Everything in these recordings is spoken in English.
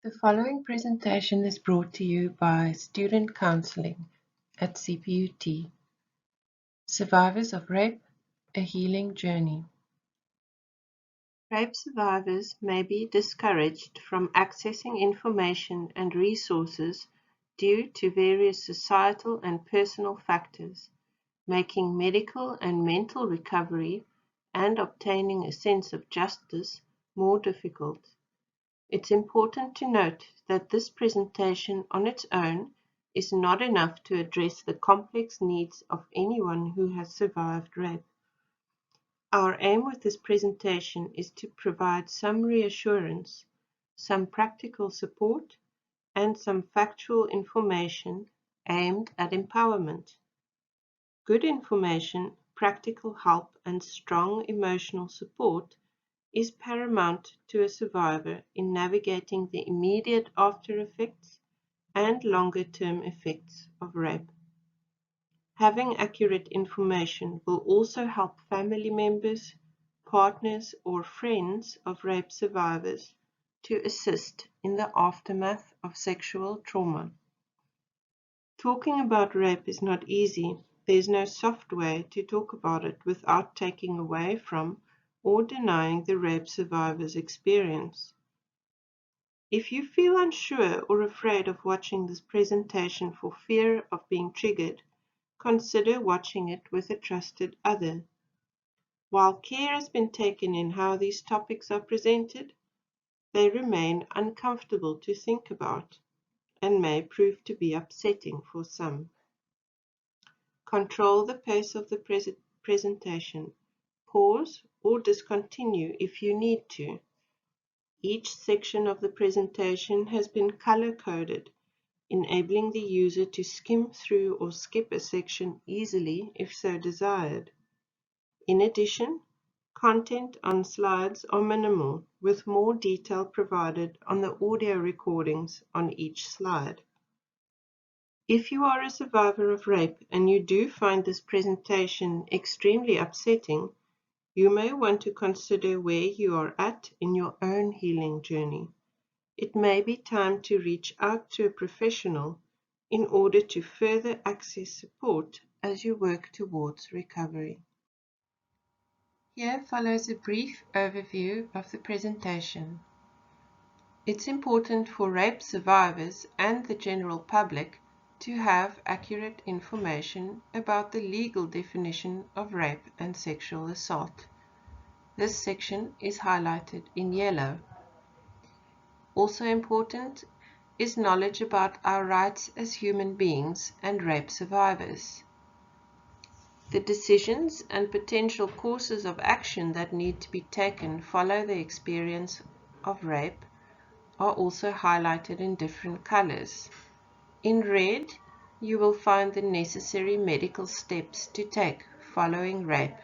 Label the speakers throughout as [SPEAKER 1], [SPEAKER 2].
[SPEAKER 1] The following presentation is brought to you by Student Counseling at CPUT. Survivors of Rape, a Healing Journey. Rape survivors may be discouraged from accessing information and resources due to various societal and personal factors, making medical and mental recovery and obtaining a sense of justice more difficult. It's important to note that this presentation on its own is not enough to address the complex needs of anyone who has survived rape. Our aim with this presentation is to provide some reassurance, some practical support, and some factual information aimed at empowerment. Good information, practical help, and strong emotional support is paramount to a survivor in navigating the immediate after effects and longer-term effects of rape. Having accurate information will also help family members, partners, or friends of rape survivors to assist in the aftermath of sexual trauma. Talking about rape is not easy. There's no soft way to talk about it without taking away from or denying the rape survivor's experience. If you feel unsure or afraid of watching this presentation for fear of being triggered, consider watching it with a trusted other. While care has been taken in how these topics are presented, they remain uncomfortable to think about and may prove to be upsetting for some. Control the pace of the presentation. Pause or discontinue if you need to. Each section of the presentation has been color-coded, enabling the user to skim through or skip a section easily if so desired. In addition, content on slides are minimal, with more detail provided on the audio recordings on each slide. If you are a survivor of rape and you do find this presentation extremely upsetting, you may want to consider where you are at in your own healing journey. It may be time to reach out to a professional in order to further access support as you work towards recovery. Here follows a brief overview of the presentation. It's important for rape survivors and the general public to have accurate information about the legal definition of rape and sexual assault. This section is highlighted in yellow. Also important is knowledge about our rights as human beings and rape survivors. The decisions and potential courses of action that need to be taken follow the experience of rape are also highlighted in different colors. In red, you will find the necessary medical steps to take following rape.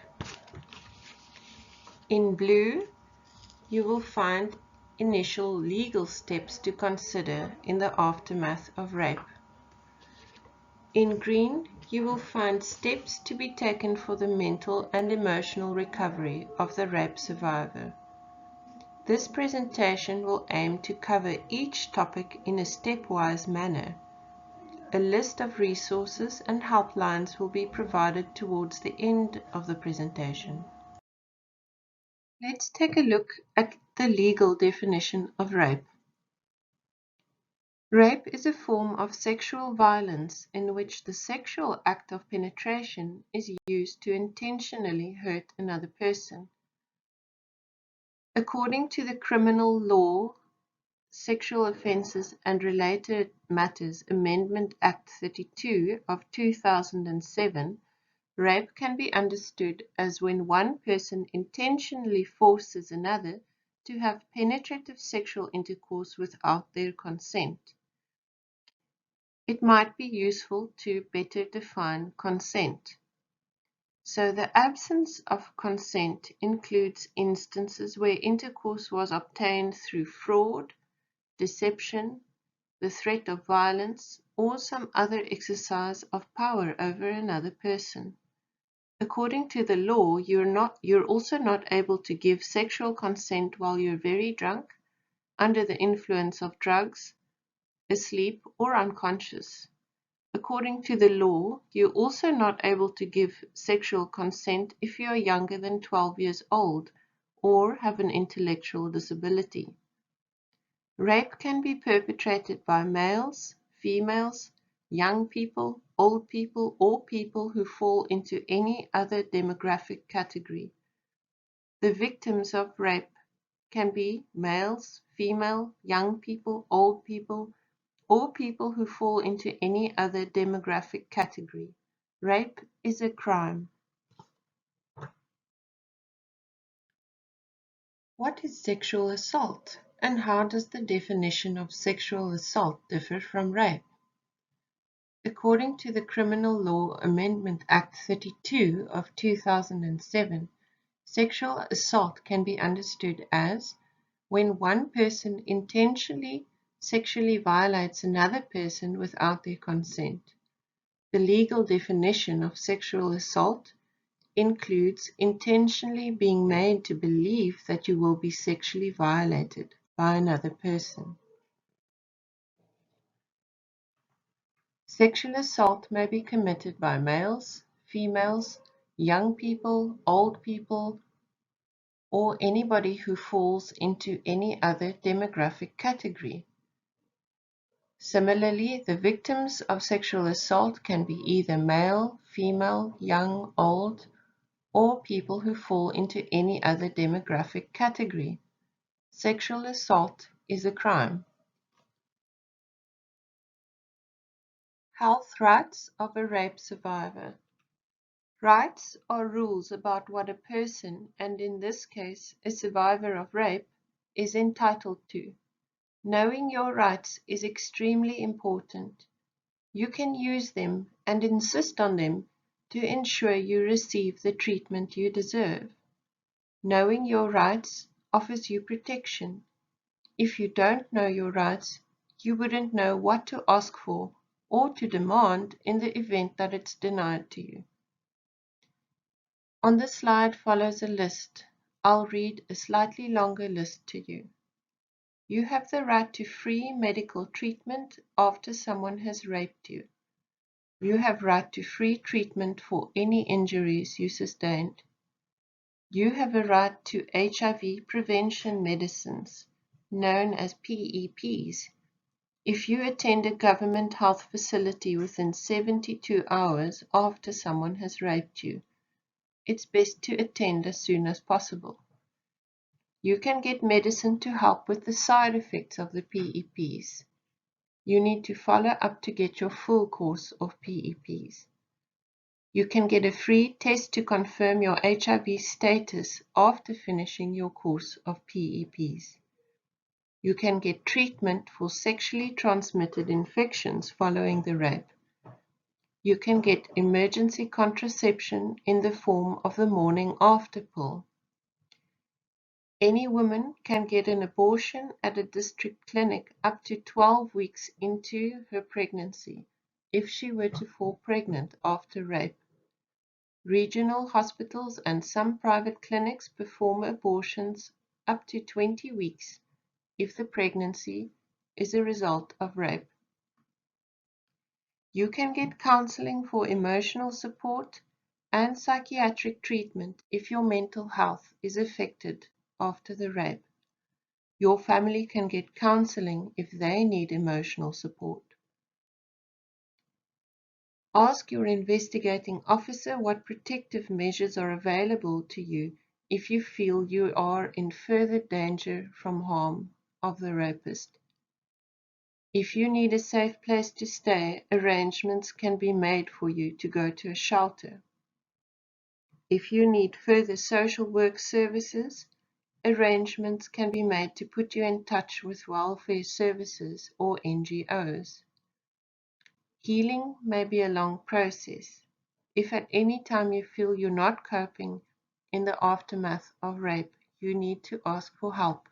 [SPEAKER 1] In blue, you will find initial legal steps to consider in the aftermath of rape. In green, you will find steps to be taken for the mental and emotional recovery of the rape survivor. This presentation will aim to cover each topic in a stepwise manner. A list of resources and helplines will be provided towards the end of the presentation. Let's take a look at the legal definition of rape. Rape is a form of sexual violence in which the sexual act of penetration is used to intentionally hurt another person. According to the Criminal Law, Sexual Offences and Related Matters Amendment Act 32 of 2007, rape can be understood as when one person intentionally forces another to have penetrative sexual intercourse without their consent. It might be useful to better define consent. So the absence of consent includes instances where intercourse was obtained through fraud, deception, the threat of violence, or some other exercise of power over another person. According to the law, you're also not able to give sexual consent while you're very drunk, under the influence of drugs, asleep, or unconscious. According to the law, you're also not able to give sexual consent if you are younger than 12 years old or have an intellectual disability. Rape can be perpetrated by males, females, young people, old people, or people who fall into any other demographic category. The victims of rape can be males, female, young people, old people, or people who fall into any other demographic category. Rape is a crime. What is sexual assault, and how does the definition of sexual assault differ from rape? According to the Criminal Law Amendment Act 32 of 2007, sexual assault can be understood as when one person intentionally sexually violates another person without their consent. The legal definition of sexual assault includes intentionally being made to believe that you will be sexually violated by another person. Sexual assault may be committed by males, females, young people, old people, or anybody who falls into any other demographic category. Similarly, the victims of sexual assault can be either male, female, young, old, or people who fall into any other demographic category. Sexual assault is a crime. Health rights of a rape survivor. Rights are rules about what a person, and in this case a survivor of rape, is entitled to. Knowing your rights is extremely important. You can use them and insist on them to ensure you receive the treatment you deserve. Knowing your rights offers you protection. If you don't know your rights, you wouldn't know what to ask for or to demand in the event that it's denied to you. On the slide follows a list. I'll read a slightly longer list to you. You have the right to free medical treatment after someone has raped you. You have right to free treatment for any injuries you sustained. You have a right to HIV prevention medicines, known as PEPs, if you attend a government health facility within 72 hours after someone has raped you. It's best to attend as soon as possible. You can get medicine to help with the side effects of the PEPs. You need to follow up to get your full course of PEPs. You can get a free test to confirm your HIV status after finishing your course of PEPs. You can get treatment for sexually transmitted infections following the rape. You can get emergency contraception in the form of the morning after pill. Any woman can get an abortion at a district clinic up to 12 weeks into her pregnancy if she were to fall pregnant after rape. Regional hospitals and some private clinics perform abortions up to 20 weeks if the pregnancy is a result of rape. You can get counseling for emotional support and psychiatric treatment if your mental health is affected after the rape. Your family can get counseling if they need emotional support. Ask your investigating officer what protective measures are available to you if you feel you are in further danger from harm of the rapist. If you need a safe place to stay, arrangements can be made for you to go to a shelter. If you need further social work services, arrangements can be made to put you in touch with welfare services or NGOs. Healing may be a long process. If at any time you feel you're not coping in the aftermath of rape, you need to ask for help.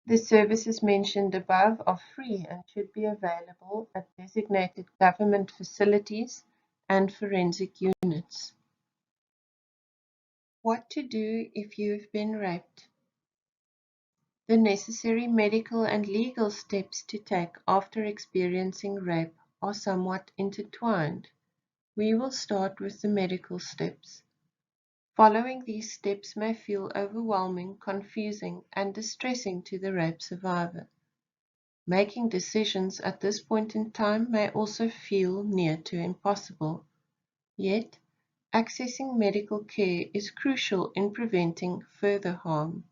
[SPEAKER 1] The services mentioned above are free and should be available at designated government facilities and forensic units. What to do if you have been raped? The necessary medical and legal steps to take after experiencing rape are somewhat intertwined. We will start with the medical steps. Following these steps may feel overwhelming, confusing, and distressing to the rape survivor. Making decisions at this point in time may also feel near to impossible. Yet, accessing medical care is crucial in preventing further harm.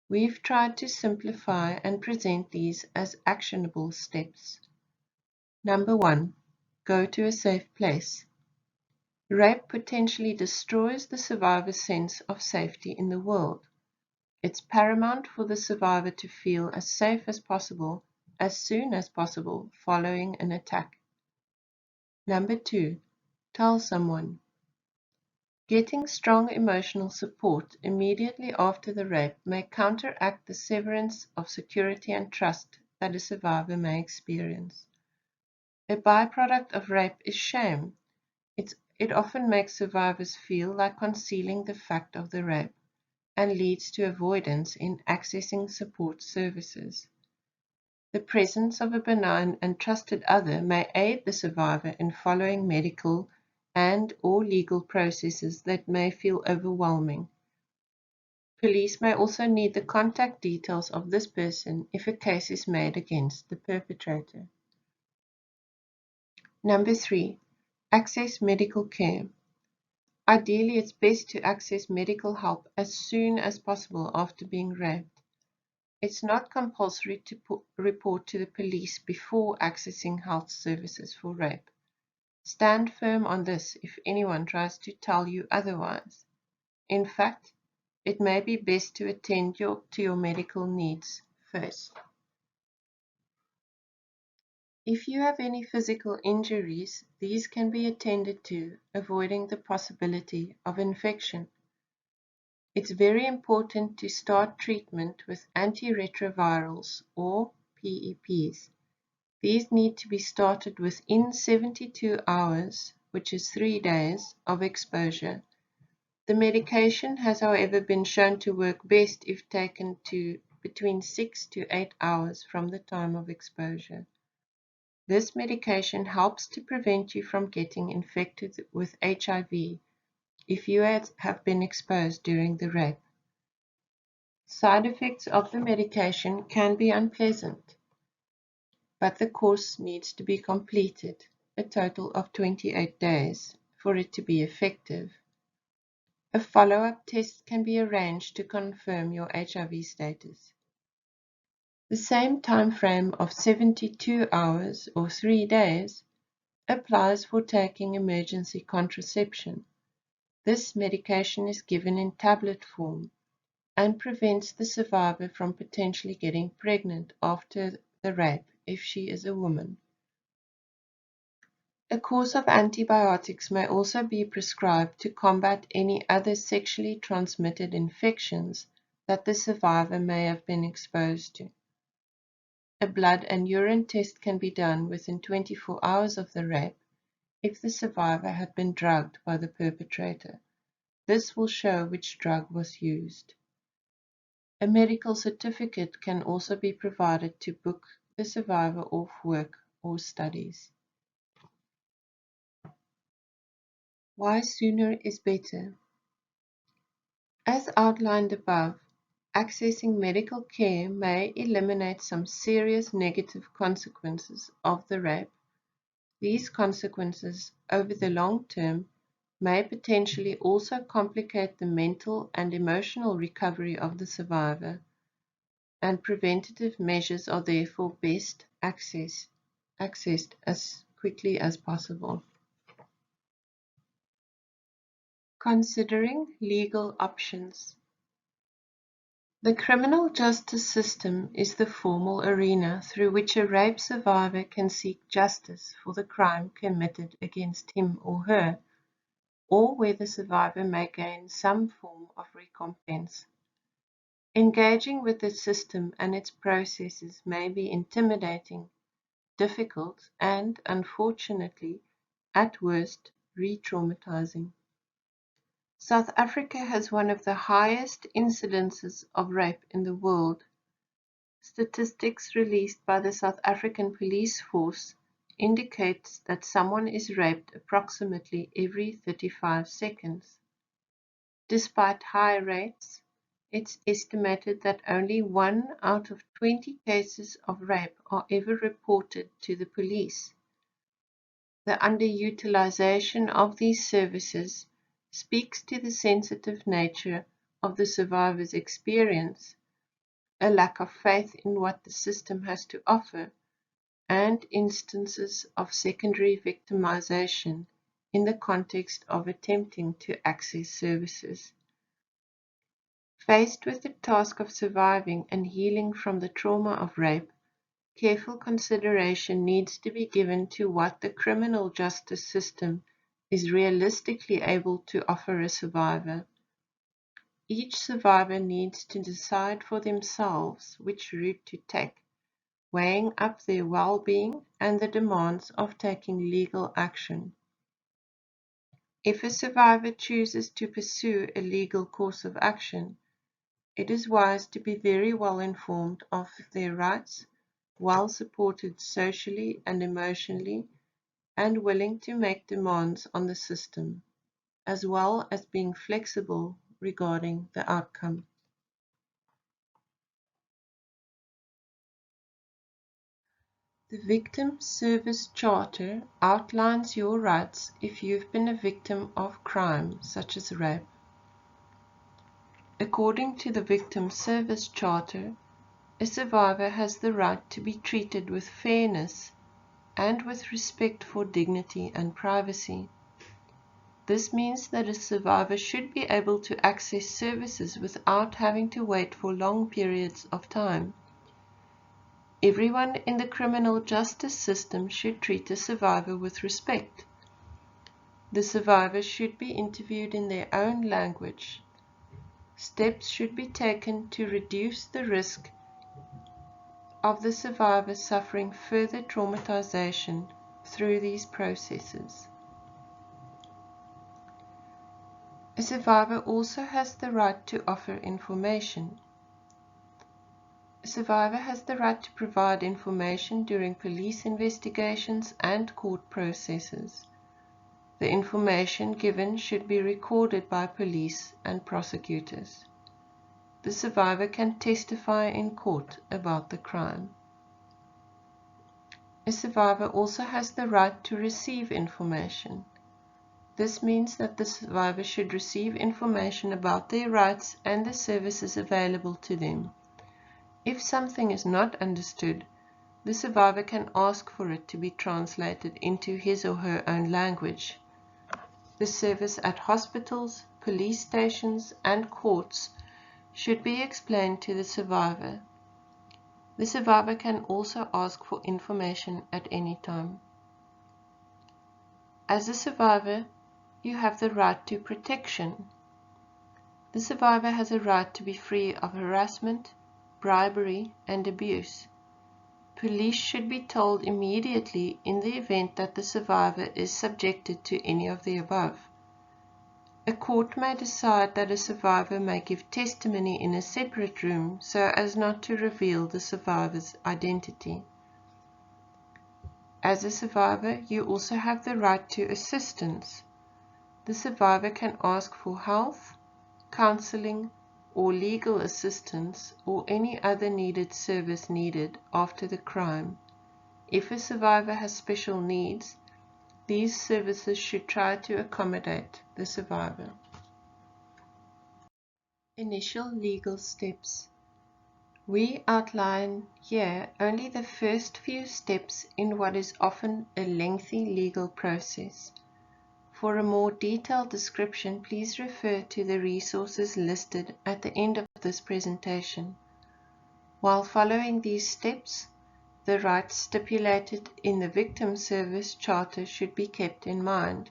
[SPEAKER 1] We've tried to simplify and present these as actionable steps. Number 1. Go to a safe place. Rape potentially destroys the survivor's sense of safety in the world. It's paramount for the survivor to feel as safe as possible, as soon as possible following an attack. Number 2. Tell someone. Getting strong emotional support immediately after the rape may counteract the severance of security and trust that a survivor may experience. A byproduct of rape is shame. It often makes survivors feel like concealing the fact of the rape and leads to avoidance in accessing support services. The presence of a benign and trusted other may aid the survivor in following medical and/or legal processes that may feel overwhelming. Police may also need the contact details of this person if a case is made against the perpetrator. Number 3. Access medical care. Ideally, it's best to access medical help as soon as possible after being raped. It's not compulsory to report to the police before accessing health services for rape. Stand firm on this if anyone tries to tell you otherwise. In fact, it may be best to attend to your medical needs first. If you have any physical injuries, these can be attended to, avoiding the possibility of infection. It's very important to start treatment with antiretrovirals or PEPs. These need to be started within 72 hours, which is 3 days, of exposure. The medication has, however, been shown to work best if taken to between 6 to 8 hours from the time of exposure. This medication helps to prevent you from getting infected with HIV if you have been exposed during the rape. Side effects of the medication can be unpleasant, but the course needs to be completed, a total of 28 days, for it to be effective. A follow-up test can be arranged to confirm your HIV status. The same time frame of 72 hours or 3 days applies for taking emergency contraception. This medication is given in tablet form and prevents the survivor from potentially getting pregnant after the rape if she is a woman. A course of antibiotics may also be prescribed to combat any other sexually transmitted infections that the survivor may have been exposed to. A blood and urine test can be done within 24 hours of the rape if the survivor had been drugged by the perpetrator. This will show which drug was used. A medical certificate can also be provided to book the survivor off work or studies. Why sooner is better? As outlined above, accessing medical care may eliminate some serious negative consequences of the rape. These consequences, over the long term, may potentially also complicate the mental and emotional recovery of the survivor, and preventative measures are therefore best accessed as quickly as possible. Considering legal options. The criminal justice system is the formal arena through which a rape survivor can seek justice for the crime committed against him or her, or where the survivor may gain some form of recompense. Engaging with the system and its processes may be intimidating, difficult, and, unfortunately, at worst, re-traumatizing. South Africa has one of the highest incidences of rape in the world, Statistics released by the South African Police Force indicates that someone is raped approximately every 35 seconds. Despite high rates, it's estimated that only 1 out of 20 cases of rape are ever reported to the police. The underutilization of these services speaks to the sensitive nature of the survivor's experience, a lack of faith in what the system has to offer, and instances of secondary victimization in the context of attempting to access services. Faced with the task of surviving and healing from the trauma of rape, careful consideration needs to be given to what the criminal justice system is realistically able to offer a survivor. Each survivor needs to decide for themselves which route to take, weighing up their well-being and the demands of taking legal action. If a survivor chooses to pursue a legal course of action, it is wise to be very well informed of their rights, well supported socially and emotionally, and willing to make demands on the system, as well as being flexible regarding the outcome. The Victim Service Charter outlines your rights if you've been a victim of crime such as rape. According to the Victim Service Charter, a survivor has the right to be treated with fairness and with respect for dignity and privacy. This means that a survivor should be able to access services without having to wait for long periods of time. Everyone in the criminal justice system should treat a survivor with respect. The survivor should be interviewed in their own language. Steps should be taken to reduce the risk of the survivor suffering further traumatization through these processes. A survivor also has the right to offer information. A survivor has the right to provide information during police investigations and court processes. The information given should be recorded by police and prosecutors. The survivor can testify in court about the crime. A survivor also has the right to receive information. This means that the survivor should receive information about their rights and the services available to them. If something is not understood, the survivor can ask for it to be translated into his or her own language. The service at hospitals, police stations, and courts should be explained to the survivor. The survivor can also ask for information at any time. As a survivor, you have the right to protection. The survivor has a right to be free of harassment, bribery, and abuse. Police should be told immediately in the event that the survivor is subjected to any of the above. A court may decide that a survivor may give testimony in a separate room so as not to reveal the survivor's identity. As a survivor, you also have the right to assistance. The survivor can ask for health, counseling, or legal assistance or any other needed service needed after the crime. If a survivor has special needs, these services should try to accommodate the survivor. Initial legal steps. We outline here only the first few steps in what is often a lengthy legal process. For a more detailed description, please refer to the resources listed at the end of this presentation. While following these steps, the rights stipulated in the Victim Service Charter should be kept in mind.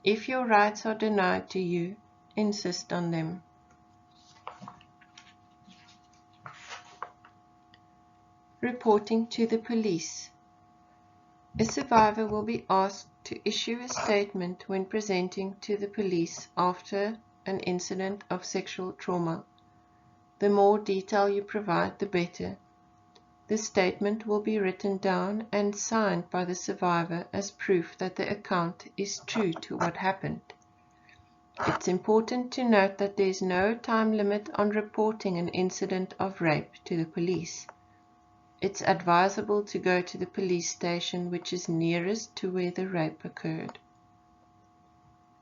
[SPEAKER 1] If your rights are denied to you, insist on them. Reporting to the police. A survivor will be asked to issue a statement when presenting to the police after an incident of sexual trauma. The more detail you provide, the better. The statement will be written down and signed by the survivor as proof that the account is true to what happened. It's important to note that there is no time limit on reporting an incident of rape to the police. It's advisable to go to the police station which is nearest to where the rape occurred.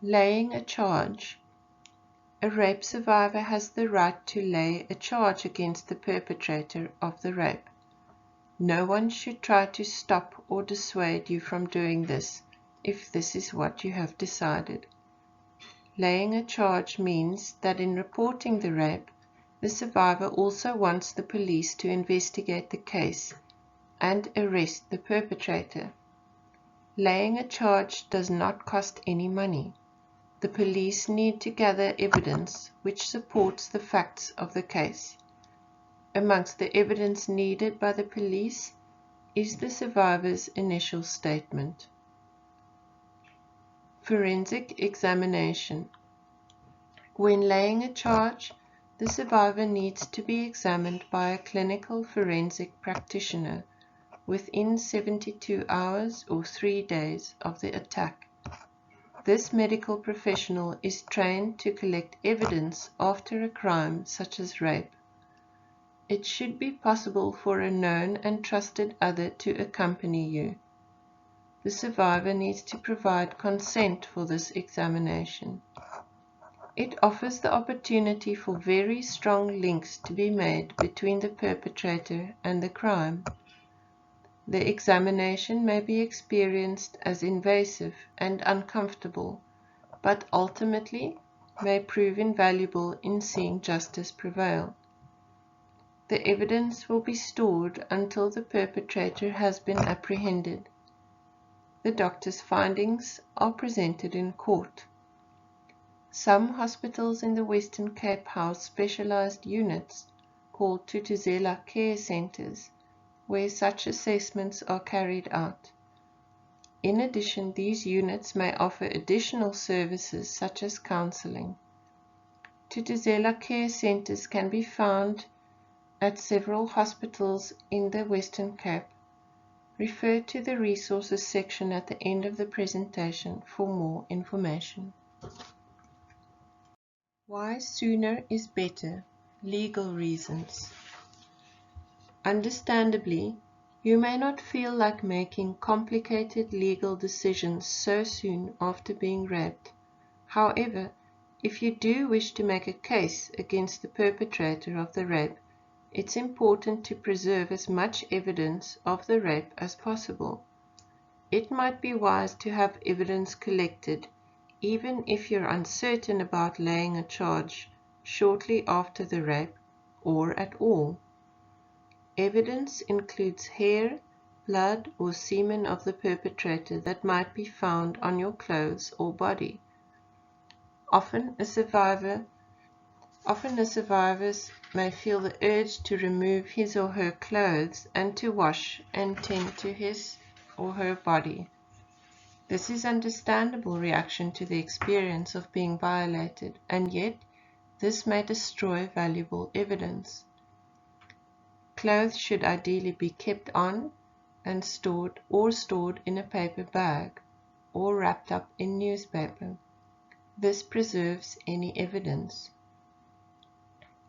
[SPEAKER 1] Laying a charge. A rape survivor has the right to lay a charge against the perpetrator of the rape. No one should try to stop or dissuade you from doing this if this is what you have decided. Laying a charge means that in reporting the rape, the survivor also wants the police to investigate the case and arrest the perpetrator. Laying a charge does not cost any money. The police need to gather evidence which supports the facts of the case. Amongst the evidence needed by the police is the survivor's initial statement. Forensic examination. When laying a charge, the survivor needs to be examined by a clinical forensic practitioner within 72 hours or 3 days of the attack. This medical professional is trained to collect evidence after a crime such as rape. It should be possible for a known and trusted other to accompany you. The survivor needs to provide consent for this examination. It offers the opportunity for very strong links to be made between the perpetrator and the crime. The examination may be experienced as invasive and uncomfortable, but ultimately may prove invaluable in seeing justice prevail. The evidence will be stored until the perpetrator has been apprehended. The doctor's findings are presented in court. Some hospitals in the Western Cape house specialized units called Thuthuzela care centers, where such assessments are carried out. In addition, these units may offer additional services such as counseling. Thuthuzela care centers can be found at several hospitals in the Western Cape. Refer to the resources section at the end of the presentation for more information. Why sooner is better? Legal reasons. Understandably, you may not feel like making complicated legal decisions so soon after being raped. However, if you do wish to make a case against the perpetrator of the rape, it's important to preserve as much evidence of the rape as possible. It might be wise to have evidence collected, even if you're uncertain about laying a charge shortly after the rape or at all. Evidence includes hair, blood, or semen of the perpetrator that might be found on your clothes or body. Often a survivor may feel the urge to remove his or her clothes and to wash and tend to his or her body. This is an understandable reaction to the experience of being violated, and yet this may destroy valuable evidence. Clothes should ideally be kept on and stored in a paper bag or wrapped up in newspaper. This preserves any evidence.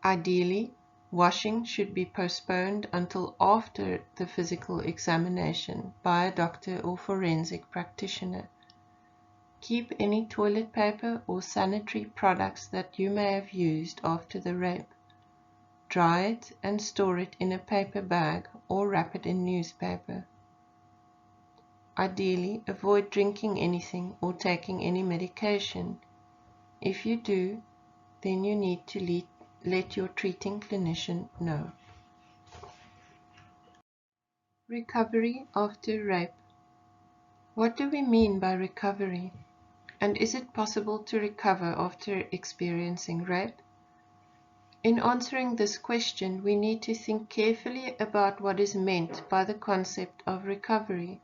[SPEAKER 1] Ideally, washing should be postponed until after the physical examination by a doctor or forensic practitioner. Keep any toilet paper or sanitary products that you may have used after the rape. Dry it and store it in a paper bag or wrap it in newspaper. Ideally, avoid drinking anything or taking any medication. If you do, then you need to let your treating clinician know. Recovery after rape. What do we mean by recovery? And is it possible to recover after experiencing rape? In answering this question, we need to think carefully about what is meant by the concept of recovery.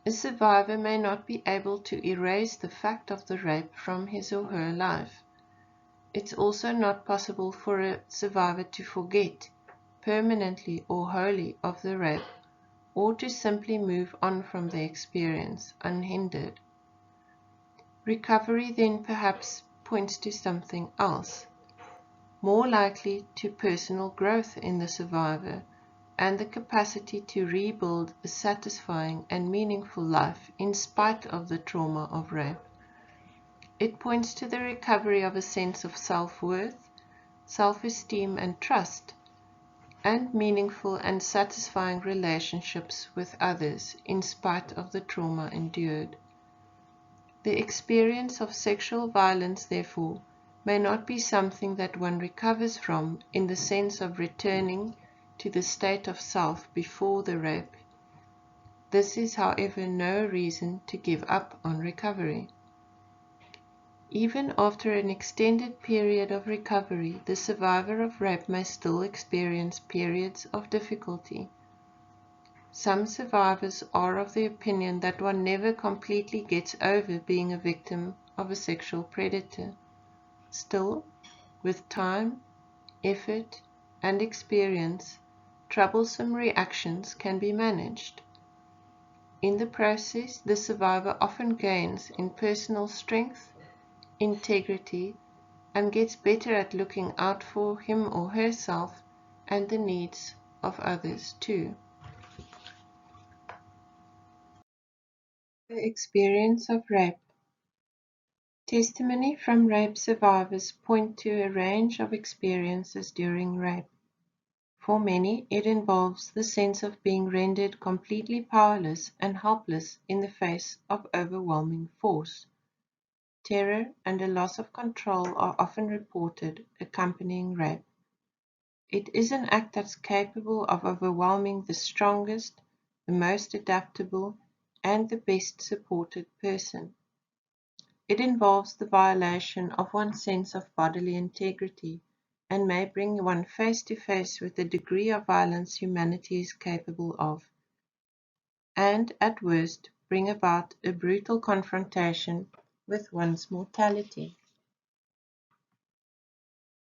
[SPEAKER 1] A survivor may not be able to erase the fact of the rape from his or her life. It's also not possible for a survivor to forget, permanently or wholly of the rape, or to simply move on from the experience unhindered. Recovery then perhaps points to something else, more likely to personal growth in the survivor and the capacity to rebuild a satisfying and meaningful life in spite of the trauma of rape. It points to the recovery of a sense of self-worth, self-esteem and trust, and meaningful and satisfying relationships with others in spite of the trauma endured. The experience of sexual violence, therefore, may not be something that one recovers from in the sense of returning to the state of self before the rape. This is, however, no reason to give up on recovery. Even after an extended period of recovery, the survivor of rape may still experience periods of difficulty. Some survivors are of the opinion that one never completely gets over being a victim of a sexual predator. Still, with time, effort, and experience, troublesome reactions can be managed. In the process, the survivor often gains in personal strength, integrity, and gets better at looking out for him or herself and the needs of others too. The experience of rape. Testimony from rape survivors point to a range of experiences during rape. For many, it involves the sense of being rendered completely powerless and helpless in the face of overwhelming force. Terror and a loss of control are often reported accompanying rape. It is an act that's capable of overwhelming the strongest, the most adaptable, and the best supported person. It involves the violation of one's sense of bodily integrity and may bring one face to face with the degree of violence humanity is capable of, and at worst bring about a brutal confrontation with one's mortality.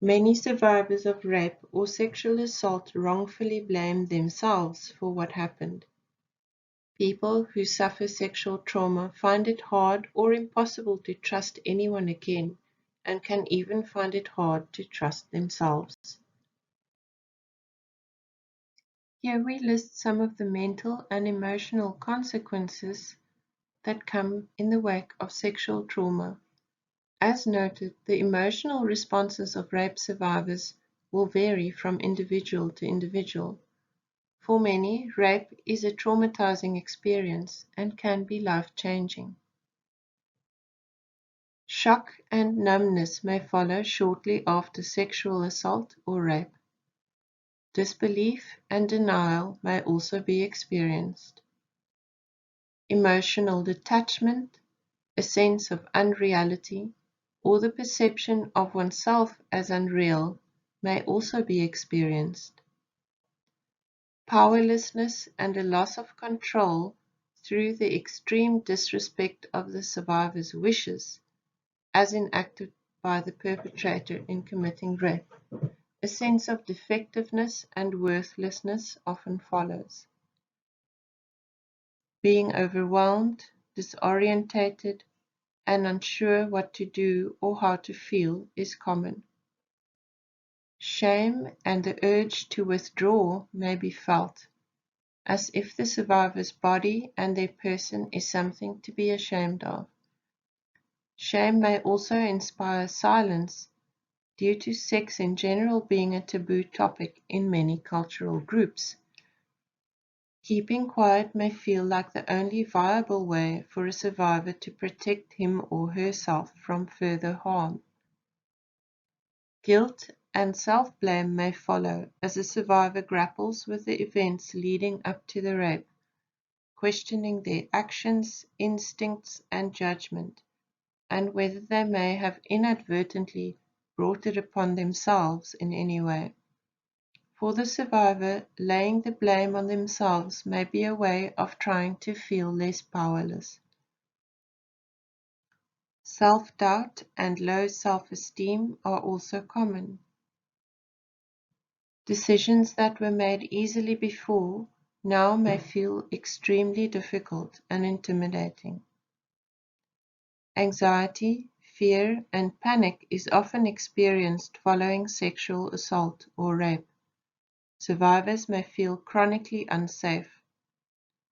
[SPEAKER 1] Many survivors of rape or sexual assault wrongfully blame themselves for what happened. People who suffer sexual trauma find it hard or impossible to trust anyone again and can even find it hard to trust themselves. Here we list some of the mental and emotional consequences that come in the wake of sexual trauma. As noted, the emotional responses of rape survivors will vary from individual to individual. For many, rape is a traumatizing experience and can be life-changing. Shock and numbness may follow shortly after sexual assault or rape. Disbelief and denial may also be experienced. Emotional detachment, a sense of unreality, or the perception of oneself as unreal may also be experienced. Powerlessness and a loss of control through the extreme disrespect of the survivor's wishes, as enacted by the perpetrator in committing rape. A sense of defectiveness and worthlessness often follows. Being overwhelmed, disorientated, and unsure what to do or how to feel is common. Shame and the urge to withdraw may be felt, as if the survivor's body and their person is something to be ashamed of. Shame may also inspire silence due to sex in general being a taboo topic in many cultural groups. Keeping quiet may feel like the only viable way for a survivor to protect him or herself from further harm. Guilt and self-blame may follow as a survivor grapples with the events leading up to the rape, questioning their actions, instincts, and judgment, and whether they may have inadvertently brought it upon themselves in any way. For the survivor, laying the blame on themselves may be a way of trying to feel less powerless. Self-doubt and low self-esteem are also common. Decisions that were made easily before now may feel extremely difficult and intimidating. Anxiety, fear, and panic is often experienced following sexual assault or rape. Survivors may feel chronically unsafe.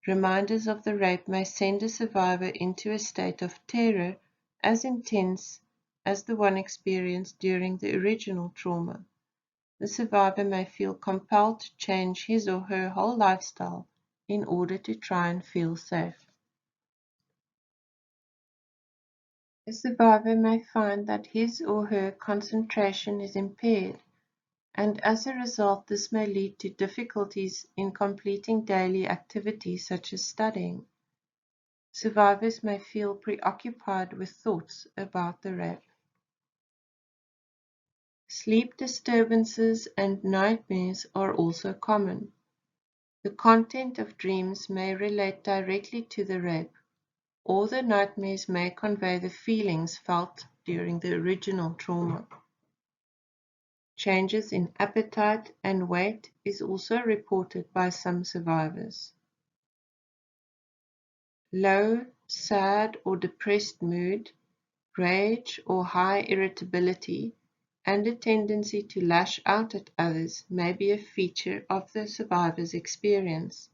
[SPEAKER 1] Reminders of the rape may send a survivor into a state of terror as intense as the one experienced during the original trauma. The survivor may feel compelled to change his or her whole lifestyle in order to try and feel safe. A survivor may find that his or her concentration is impaired, and as a result, this may lead to difficulties in completing daily activities such as studying. Survivors may feel preoccupied with thoughts about the rape. Sleep disturbances and nightmares are also common. The content of dreams may relate directly to the rape, or the nightmares may convey the feelings felt during the original trauma. Changes in appetite and weight is also reported by some survivors. Low, sad, or depressed mood, rage or high irritability, and a tendency to lash out at others may be a feature of the survivor's experience.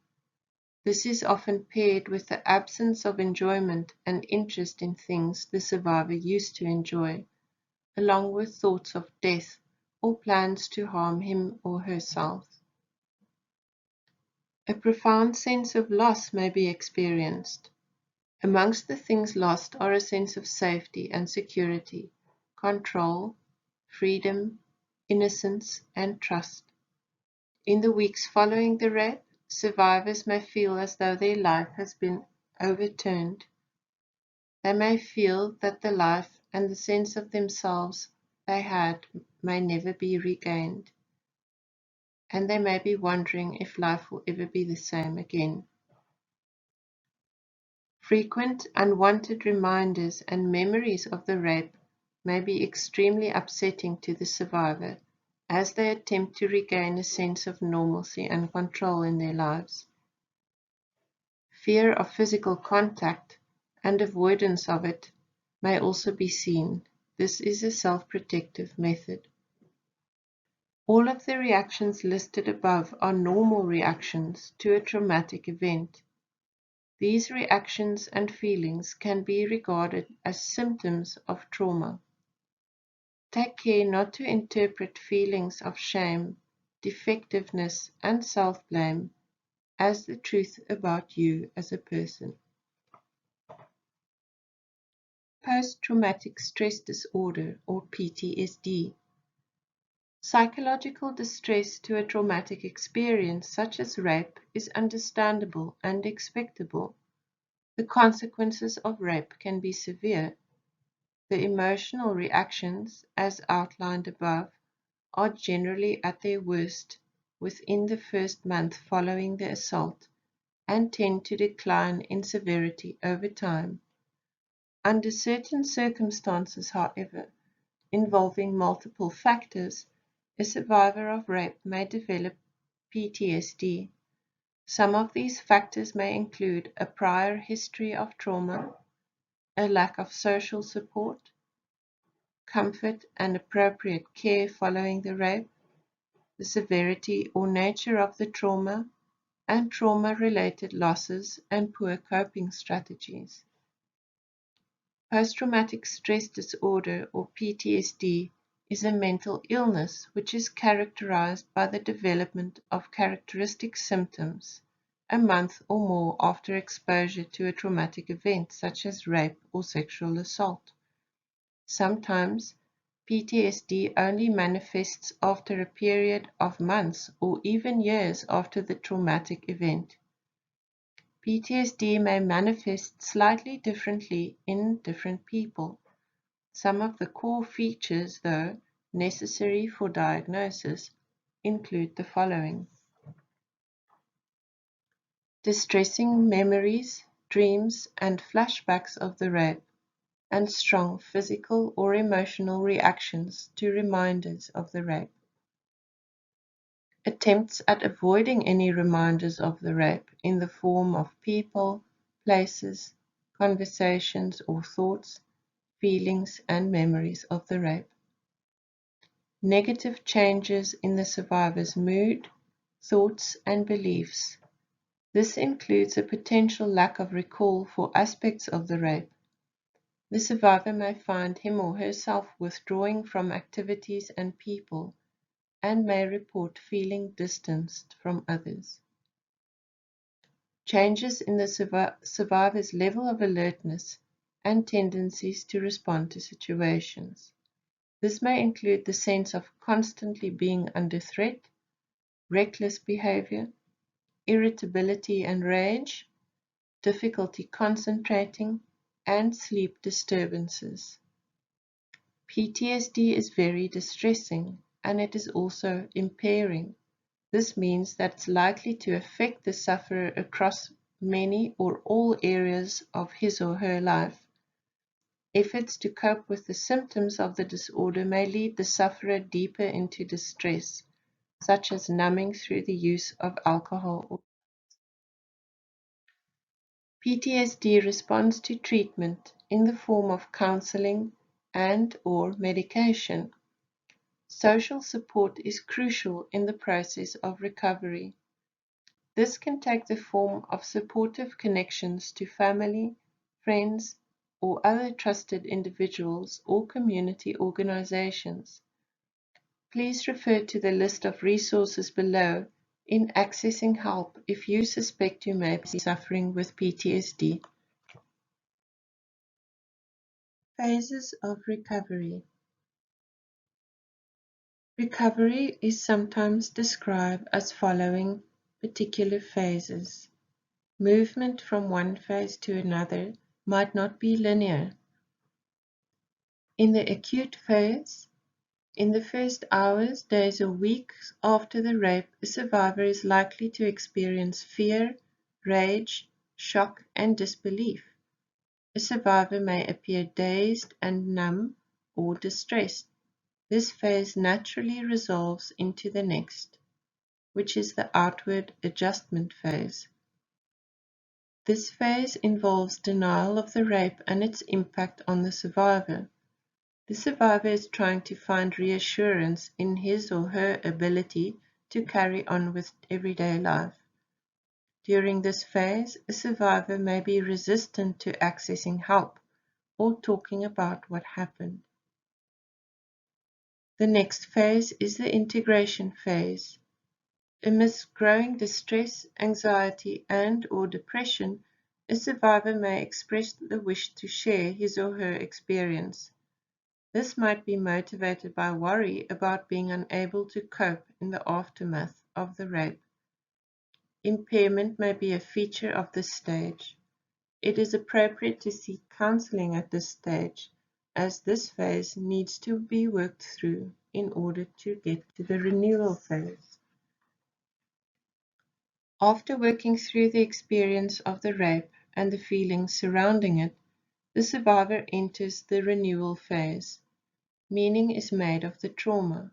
[SPEAKER 1] This is often paired with the absence of enjoyment and interest in things the survivor used to enjoy, along with thoughts of death or plans to harm him or herself. A profound sense of loss may be experienced. Amongst the things lost are a sense of safety and security, control, freedom, innocence, and trust. In the weeks following the rape, survivors may feel as though their life has been overturned. They may feel that the life and the sense of themselves they had may never be regained, and they may be wondering if life will ever be the same again. Frequent unwanted reminders and memories of the rape may be extremely upsetting to the survivor as they attempt to regain a sense of normalcy and control in their lives. Fear of physical contact and avoidance of it may also be seen. This is a self-protective method. All of the reactions listed above are normal reactions to a traumatic event. These reactions and feelings can be regarded as symptoms of trauma. Take care not to interpret feelings of shame, defectiveness, and self-blame as the truth about you as a person. Post-traumatic stress disorder, or PTSD. Psychological distress to a traumatic experience such as rape is understandable and expectable. The consequences of rape can be severe. The emotional reactions, as outlined above, are generally at their worst within the first month following the assault and tend to decline in severity over time. Under certain circumstances, however, involving multiple factors, a survivor of rape may develop PTSD. Some of these factors may include a prior history of trauma, a lack of social support, comfort and appropriate care following the rape, the severity or nature of the trauma, and trauma-related losses and poor coping strategies. Post-traumatic stress disorder, or PTSD, is a mental illness which is characterized by the development of characteristic symptoms a month or more after exposure to a traumatic event such as rape or sexual assault. Sometimes PTSD only manifests after a period of months or even years after the traumatic event. PTSD may manifest slightly differently in different people. Some of the core features, though, necessary for diagnosis include the following: distressing memories, dreams, and flashbacks of the rape, and strong physical or emotional reactions to reminders of the rape. Attempts at avoiding any reminders of the rape in the form of people, places, conversations or thoughts, feelings and memories of the rape. Negative changes in the survivor's mood, thoughts and beliefs. This includes a potential lack of recall for aspects of the rape. The survivor may find him or herself withdrawing from activities and people and may report feeling distanced from others. Changes in the survivor's level of alertness and tendencies to respond to situations. This may include the sense of constantly being under threat, reckless behavior, irritability and rage, difficulty concentrating, and sleep disturbances. PTSD is very distressing and it is also impairing. This means that it's likely to affect the sufferer across many or all areas of his or her life. Efforts to cope with the symptoms of the disorder may lead the sufferer deeper into distress, such as numbing through the use of alcohol. PTSD responds to treatment in the form of counseling and/or medication. Social support is crucial in the process of recovery. This can take the form of supportive connections to family, friends, or other trusted individuals or community organizations. Please refer to the list of resources below in accessing help if you suspect you may be suffering with PTSD. Phases of recovery. Recovery is sometimes described as following particular phases. Movement from one phase to another might not be linear. In the acute phase, in the first hours, days, or weeks after the rape, a survivor is likely to experience fear, rage, shock, and disbelief. A survivor may appear dazed and numb or distressed. This phase naturally resolves into the next, which is the outward adjustment phase. This phase involves denial of the rape and its impact on the survivor. The survivor is trying to find reassurance in his or her ability to carry on with everyday life. During this phase, a survivor may be resistant to accessing help or talking about what happened. The next phase is the integration phase. Amidst growing distress, anxiety, and/or depression, a survivor may express the wish to share his or her experience. This might be motivated by worry about being unable to cope in the aftermath of the rape. Impairment may be a feature of this stage. It is appropriate to seek counseling at this stage, as this phase needs to be worked through in order to get to the renewal phase. After working through the experience of the rape and the feelings surrounding it, the survivor enters the renewal phase. Meaning is made of the trauma.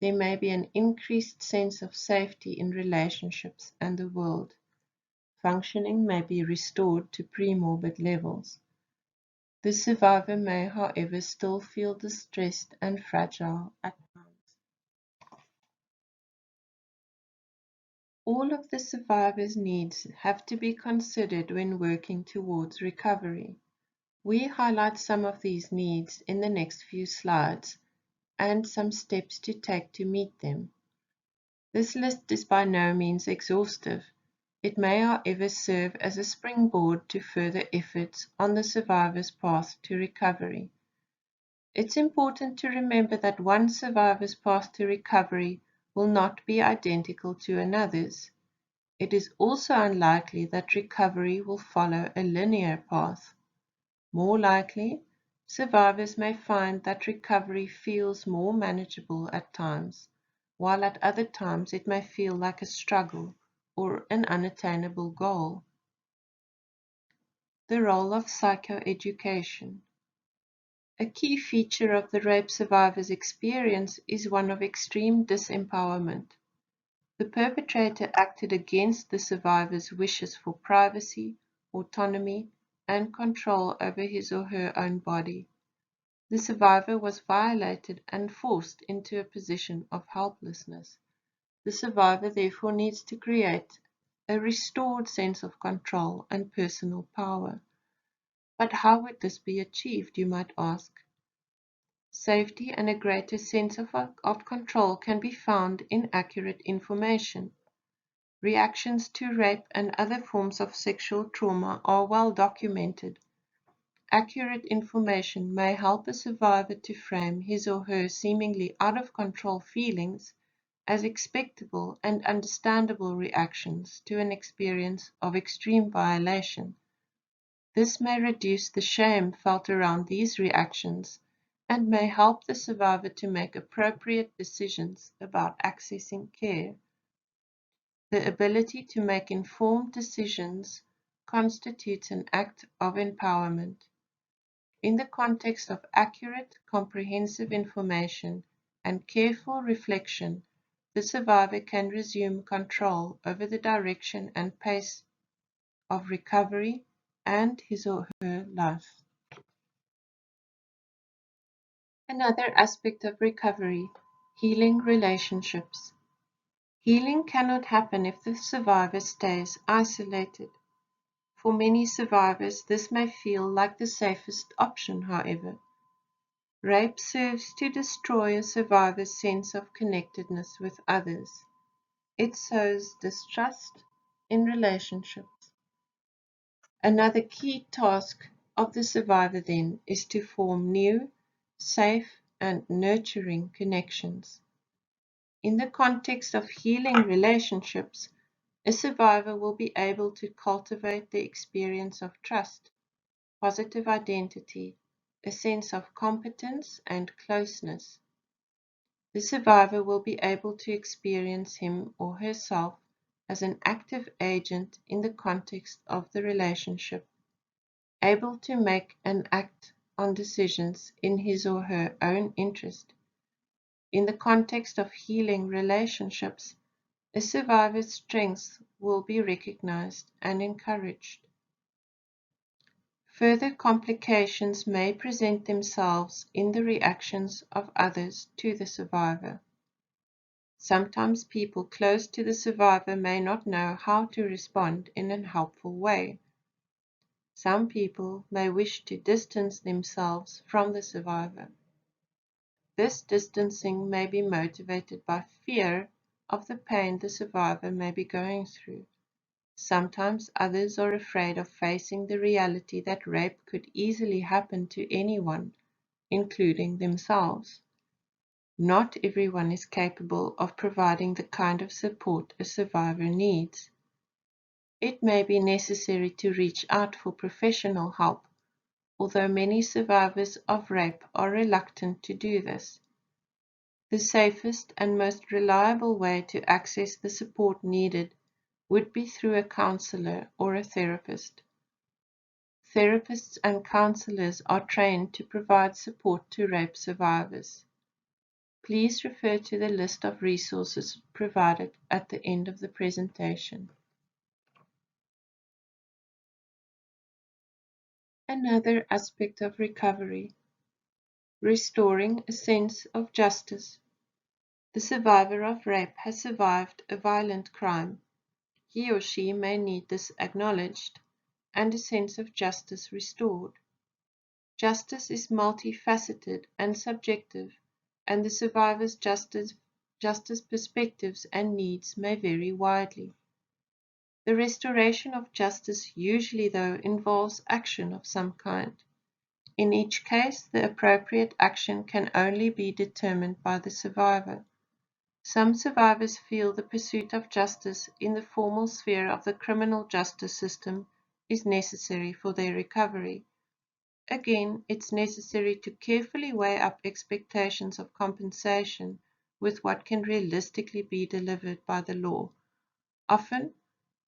[SPEAKER 1] There may be an increased sense of safety in relationships and the world. Functioning may be restored to pre-morbid levels. The survivor may, however, still feel distressed and fragile at times. All of the survivor's needs have to be considered when working towards recovery. We highlight some of these needs in the next few slides and some steps to take to meet them. This list is by no means exhaustive. It may, however, serve as a springboard to further efforts on the survivor's path to recovery. It's important to remember that one survivor's path to recovery will not be identical to another's. It is also unlikely that recovery will follow a linear path. More likely, survivors may find that recovery feels more manageable at times, while at other times it may feel like a struggle or an unattainable goal. The role of psychoeducation. A key feature of the rape survivor's experience is one of extreme disempowerment. The perpetrator acted against the survivor's wishes for privacy, autonomy, and control over his or her own body. The survivor was violated and forced into a position of helplessness. The survivor therefore needs to create a restored sense of control and personal power. But how would this be achieved, you might ask? Safety and a greater sense of control can be found in accurate information. Reactions to rape and other forms of sexual trauma are well documented. Accurate information may help a survivor to frame his or her seemingly out of control feelings as expectable and understandable reactions to an experience of extreme violation. This may reduce the shame felt around these reactions and may help the survivor to make appropriate decisions about accessing care. The ability to make informed decisions constitutes an act of empowerment. In the context of accurate, comprehensive information and careful reflection, the survivor can resume control over the direction and pace of recovery and his or her life. Another aspect of recovery, healing relationships. Healing cannot happen if the survivor stays isolated. For many survivors, this may feel like the safest option, however. Rape serves to destroy a survivor's sense of connectedness with others. It sows distrust in relationships. Another key task of the survivor then is to form new, safe, and nurturing connections. In the context of healing relationships, a survivor will be able to cultivate the experience of trust, positive identity, a sense of competence and closeness. The survivor will be able to experience him or herself as an active agent in the context of the relationship, able to make and act on decisions in his or her own interest. In the context of healing relationships, a survivor's strengths will be recognized and encouraged. Further complications may present themselves in the reactions of others to the survivor. Sometimes people close to the survivor may not know how to respond in a helpful way. Some people may wish to distance themselves from the survivor. This distancing may be motivated by fear of the pain the survivor may be going through. Sometimes others are afraid of facing the reality that rape could easily happen to anyone, including themselves. Not everyone is capable of providing the kind of support a survivor needs. It may be necessary to reach out for professional help, although many survivors of rape are reluctant to do this. The safest and most reliable way to access the support needed would be through a counselor or a therapist. Therapists and counselors are trained to provide support to rape survivors. Please refer to the list of resources provided at the end of the presentation. Another aspect of recovery, restoring a sense of justice. The survivor of rape has survived a violent crime. He or she may need this acknowledged and a sense of justice restored. Justice is multifaceted and subjective, and the survivor's justice perspectives and needs may vary widely. The restoration of justice usually, though, involves action of some kind. In each case, the appropriate action can only be determined by the survivor. Some survivors feel the pursuit of justice in the formal sphere of the criminal justice system is necessary for their recovery. Again, it's necessary to carefully weigh up expectations of compensation with what can realistically be delivered by the law. Often,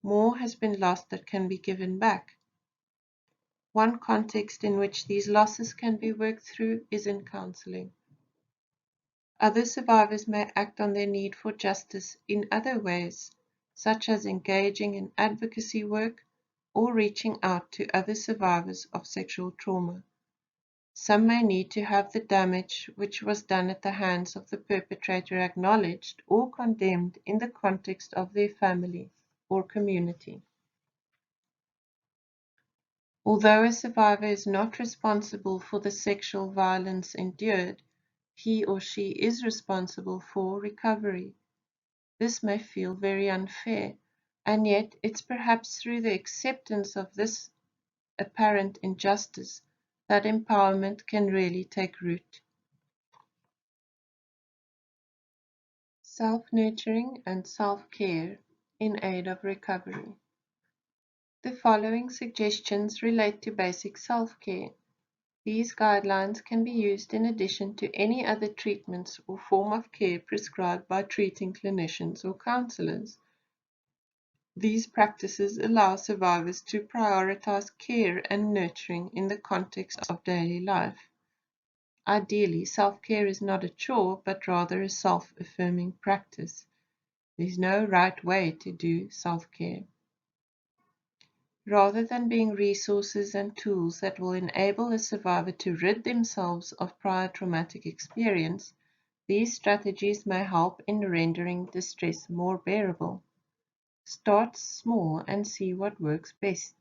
[SPEAKER 1] more has been lost that can be given back. One context in which these losses can be worked through is in counseling. Other survivors may act on their need for justice in other ways, such as engaging in advocacy work or reaching out to other survivors of sexual trauma. Some may need to have the damage which was done at the hands of the perpetrator acknowledged or condemned in the context of their family or community. Although a survivor is not responsible for the sexual violence endured, he or she is responsible for recovery. This may feel very unfair, and yet it's perhaps through the acceptance of this apparent injustice that empowerment can really take root. Self-nurturing and self-care in aid of recovery. The following suggestions relate to basic self-care. These guidelines can be used in addition to any other treatments or form of care prescribed by treating clinicians or counselors. These practices allow survivors to prioritize care and nurturing in the context of daily life. Ideally, self-care is not a chore, but rather a self-affirming practice. There's no right way to do self-care. Rather than being resources and tools that will enable a survivor to rid themselves of prior traumatic experience, these strategies may help in rendering distress more bearable. Start small and see what works best.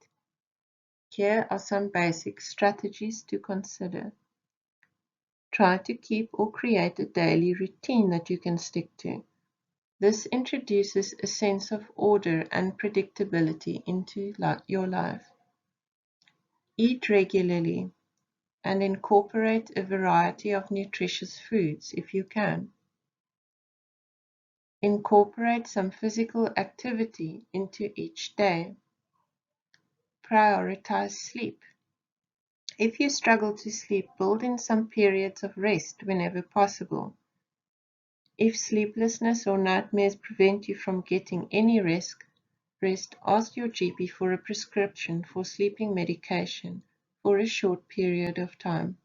[SPEAKER 1] Here are some basic strategies to consider. Try to keep or create a daily routine that you can stick to. This introduces a sense of order and predictability into your life. Eat regularly and incorporate a variety of nutritious foods if you can. Incorporate some physical activity into each day. Prioritize sleep. If you struggle to sleep, build in some periods of rest whenever possible. If sleeplessness or nightmares prevent you from getting any rest, ask your GP for a prescription for sleeping medication for a short period of time.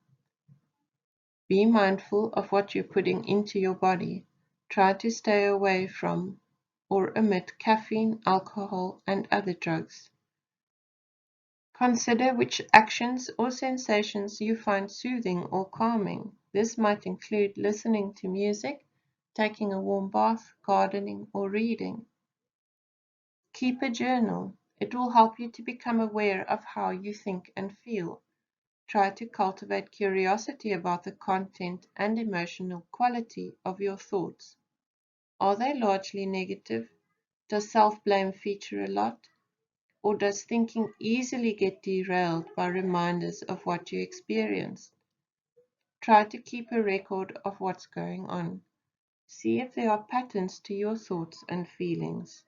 [SPEAKER 1] Be mindful of what you're putting into your body. Try to stay away from or omit caffeine, alcohol, and other drugs. Consider which actions or sensations you find soothing or calming. This might include listening to music, taking a warm bath, gardening, or reading. Keep a journal. It will help you to become aware of how you think and feel. Try to cultivate curiosity about the content and emotional quality of your thoughts. Are they largely negative? Does self-blame feature a lot? Or does thinking easily get derailed by reminders of what you experienced? Try to keep a record of what's going on. See if there are patterns to your thoughts and feelings.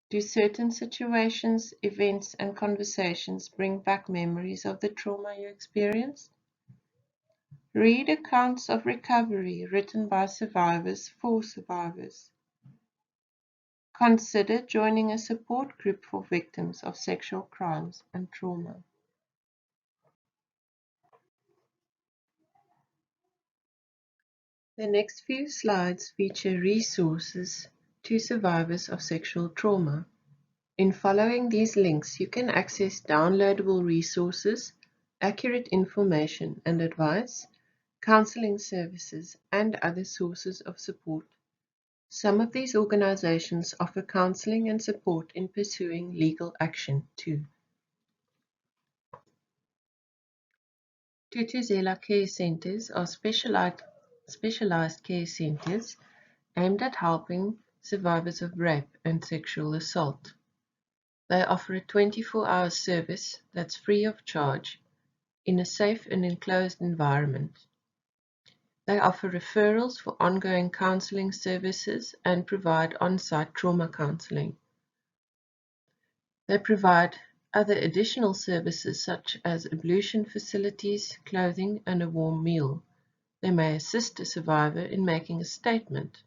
[SPEAKER 1] Do certain situations, events, and conversations bring back memories of the trauma you experienced? Read accounts of recovery written by survivors for survivors. Consider joining a support group for victims of sexual crimes and trauma. The next few slides feature resources to survivors of sexual trauma. In following these links, you can access downloadable resources, accurate information and advice, counseling services, and other sources of support. Some of these organizations offer counseling and support in pursuing legal action too. Tutuzela Care Centers are specialized care centers aimed at helping survivors of rape and sexual assault. They offer a 24-hour service that's free of charge in a safe and enclosed environment. They offer referrals for ongoing counseling services and provide on-site trauma counseling. They provide other additional services such as ablution facilities, clothing, and a warm meal. They may assist a survivor in making a statement,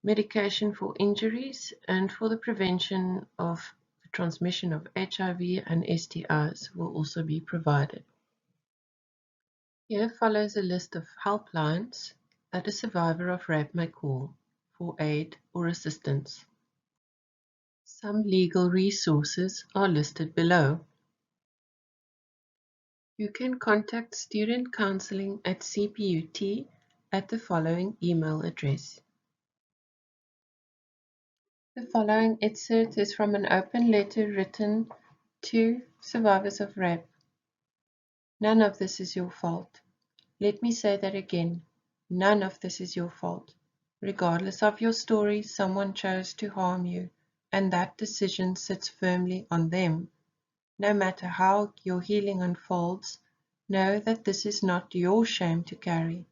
[SPEAKER 1] medication for injuries, and for the prevention of the transmission of HIV and STIs will also be provided. Here follows a list of helplines that a survivor of rape may call for aid or assistance. Some legal resources are listed below. You can contact Student Counseling at CPUT at the following email address. The following excerpt is from an open letter written to survivors of rape. None of this is your fault. Let me say that again. None of this is your fault. Regardless of your story, someone chose to harm you, and that decision sits firmly on them. No matter how your healing unfolds, know that this is not your shame to carry.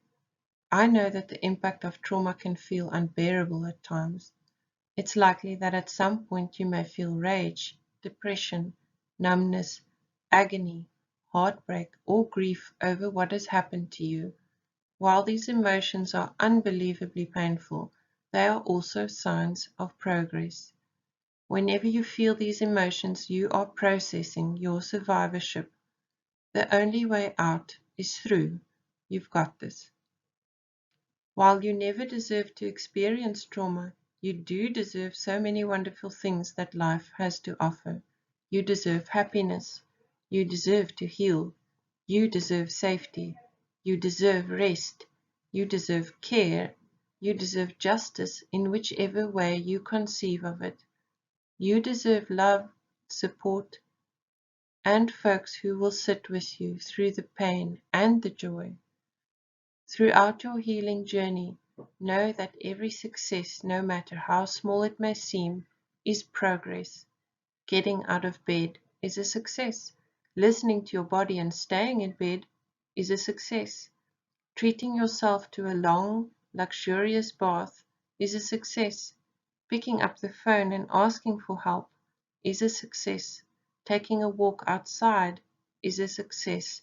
[SPEAKER 1] I know that the impact of trauma can feel unbearable at times. It's likely that at some point you may feel rage, depression, numbness, agony, heartbreak, or grief over what has happened to you. While these emotions are unbelievably painful, they are also signs of progress. Whenever you feel these emotions, you are processing your survivorship. The only way out is through. You've got this. While you never deserve to experience trauma, you do deserve so many wonderful things that life has to offer. You deserve happiness. You deserve to heal. You deserve safety. You deserve rest. You deserve care. You deserve justice in whichever way you conceive of it. You deserve love, support, and folks who will sit with you through the pain and the joy. Throughout your healing journey, know that every success, no matter how small it may seem, is progress. Getting out of bed is a success. Listening to your body and staying in bed is a success. Treating yourself to a long, luxurious bath is a success. Picking up the phone and asking for help is a success. Taking a walk outside is a success.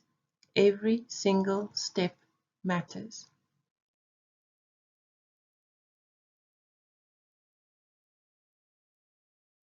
[SPEAKER 1] Every single step matters.